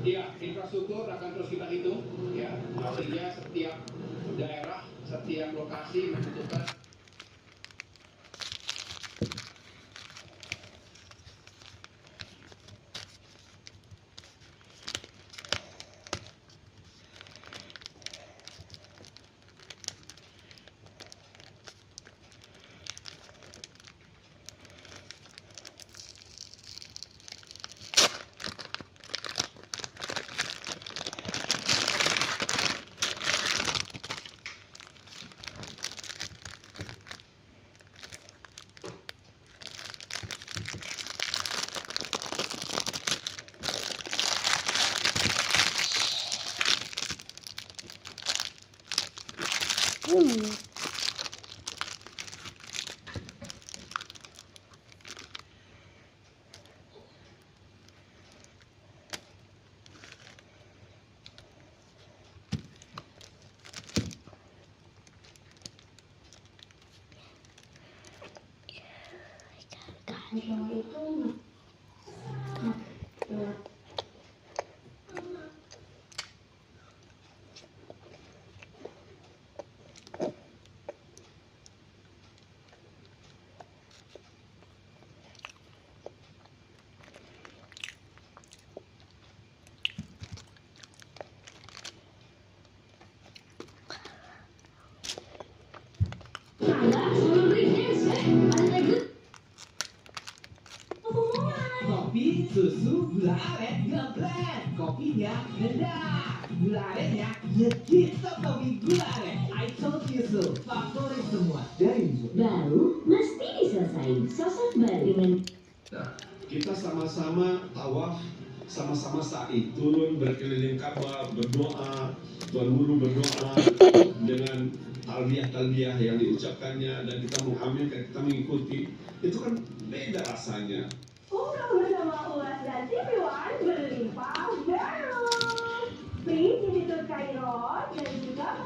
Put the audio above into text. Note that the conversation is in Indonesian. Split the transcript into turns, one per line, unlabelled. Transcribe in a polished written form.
Iya, infrastruktur akan terus kita hitung, ya. Artinya setiap daerah, setiap lokasi membutuhkan.
Kopi susu gula aren ngeblend, kopinya rendah, gula arennya dikit kopi gula aren. I told you so, favorit semua dari
baru mesti diselesain sosok baru dengan.
Nah, kita sama-sama tawaf, sama-sama sa'i, turun berkeliling Ka'bah, berdoa, Tuan Guru berdoa dengan talbiyah yang diucapkannya, dan kita mengaminkan, kita mengikuti. Itu kan beda rasanya.
Umroh bersama UAS dan TV One berlimpah baru. Free di Kairo dan juga